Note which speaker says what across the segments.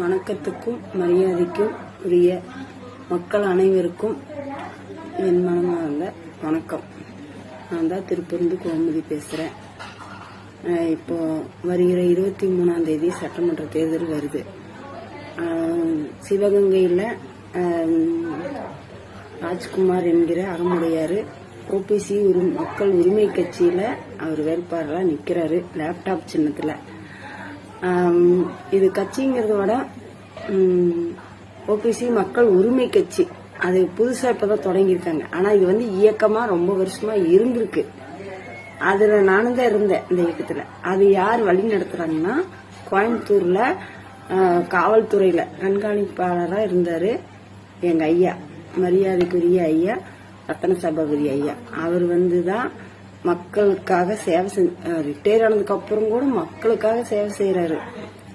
Speaker 1: வணக்கத்துக்கும் மரியாதைக்கும் உரிய மக்கள் அனைவருக்கும் என் மனமார்ந்த வணக்கம். நான் தான் திருப்பூர்ந்து கோமதி பேசுறேன். இப்போ வருகிற 23ஆம் தேதி சட்டமன்ற தேர்தல் வருது. சிவகங்கையில் ராஜ்குமார் என்கிற அகமுடையாரு ஓபிசி மக்கள் உரிமை கட்சியில அவர் வேட்பாளராக நிக்கிறாரு. லேப்டாப் சின்னத்துல. இது கட்சிங்கிறத விட ஓபிசி மக்கள் உரிமை கட்சி அது புதுசா இப்பதான் தொடங்கியிருக்காங்க. ஆனா இது இயக்கமா ரொம்ப வருஷமா இருந்திருக்கு. அதுல நானும் தான் இருந்தேன் இந்த இயக்கத்துல. அது யார் வழி நடத்துறாங்கன்னா, கோயம்புத்தூர்ல காவல்துறையில கண்காணிப்பாளரா இருந்தாரு எங்க ஐயா, மரியாதைக்குரிய ஐயா ரத்தன சபாபதி ஐயா. அவர் தான் மக்களுக்காக சேவை ரிட்டையர் ஆனதுக்கு அப்புறம் கூட மக்களுக்காக சேவை செய்யறாரு.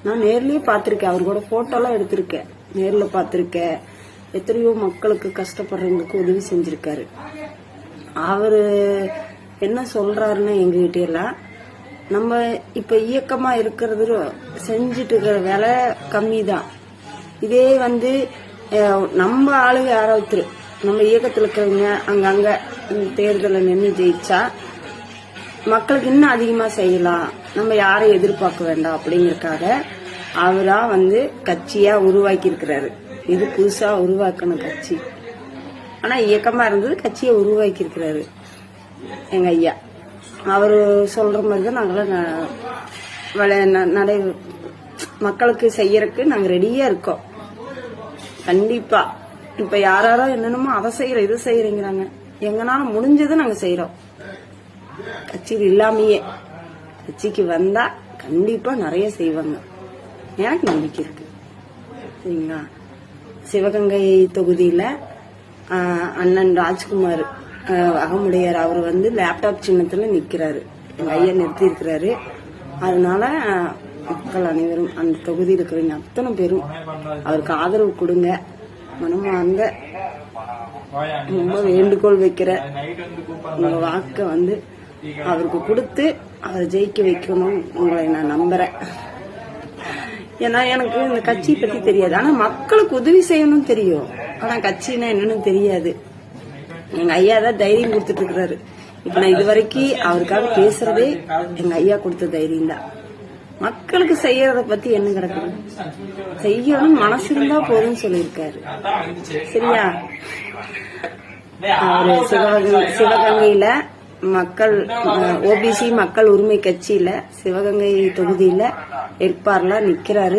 Speaker 1: நான் நேர்லயே பாத்திருக்கேன். அவர் கூட போட்டோலாம் எடுத்திருக்கேன், நேர்ல பாத்திருக்கேன். எத்தனையோ மக்களுக்கு கஷ்டப்படுறவங்களுக்கு உதவி செஞ்சிருக்காரு. அவரு என்ன சொல்றாருன்னு எங்ககிட்ட எல்லாம், நம்ம இப்ப இயக்கமா இருக்கிறது செஞ்சிட்டு இருக்கிற வேலை கம்மி தான். இதே நம்ம ஆளுங்க யாராவது நம்ம இயக்கத்தில் இருக்கிறவங்க அங்கங்க தேர்தலில் நின்று ஜெயிச்சா மக்களுக்கு இன்னும் அதிகமா செய்யலாம், நம்ம யாரையும் எதிர்பார்க்க வேண்டாம் அப்படிங்கறதுக்காக அவரா கட்சியா உருவாக்கி இருக்கிறாரு. இது புதுசா உருவாக்கின கட்சி. ஆனா இயக்கமா இருந்தது கட்சியை உருவாக்கி இருக்கிறாரு எங்க ஐயா. அவரு சொல்ற மாதிரிதான் நாங்கள மக்களுக்கு செய்யறதுக்கு நாங்க ரெடியா இருக்கோம். கண்டிப்பா இப்ப யாரோ என்னென்னமோ அதை செய்யறோம் இதை செய்யறீங்கிறாங்க. எங்கனால முடிஞ்சதை நாங்க செய்யறோம். கட்சியில் இல்லாமையே கட்சிக்கு வந்தா கண்டிப்பா நிறைய செய்வாங்க, எனக்கு நம்பிக்கை இருக்கு. சரிங்களா? சிவகங்கை தொகுதியில அண்ணன் ராஜ்குமார் அகமுடையார் அவர் லேப்டாப் சின்னத்துல நிக்கிறாரு. எங்க ஐயா நிறுத்தி இருக்கிறாரு. அதனால மக்கள் அனைவரும் அந்த தொகுதியில் இருக்கிறவங்க அத்தனை பேரும் அவருக்கு ஆதரவு கொடுங்க. மனமார்ந்த ரொம்ப வேண்டுகோள் வைக்கிற உங்க வாக்க அவருக்கு கொடுத்து அவரை ஜெயிக்க வைக்கணும் உங்களை நான் நம்புறேன். ஏன்னா எனக்கு இந்த கட்சி பத்தி தெரியாது. ஆனா மக்களுக்கு உதவி செய்யணும் தெரியும். ஆனா கட்சின்னா என்னன்னு தெரியாது. எங்க ஐயா தான் தைரியம் கொடுத்துட்டு இருக்கிறாரு. இப்ப நான் இது வரைக்கும் அவருக்காக பேசுறதே எங்க ஐயா கொடுத்த தைரியம் தான். மக்களுக்கு செய்யறத பத்தி என்ன கிடக்குது, செய்யணும் மனசு இருந்தா போதும்னு சொல்லியிருக்காரு. சரியா? அவரு சிவகங்கையில மக்கள் ஓபிசி மக்கள் உரிமை கட்சியில சிவகங்கை தொகுதியில வேட்பாளரா நிக்கிறாரு.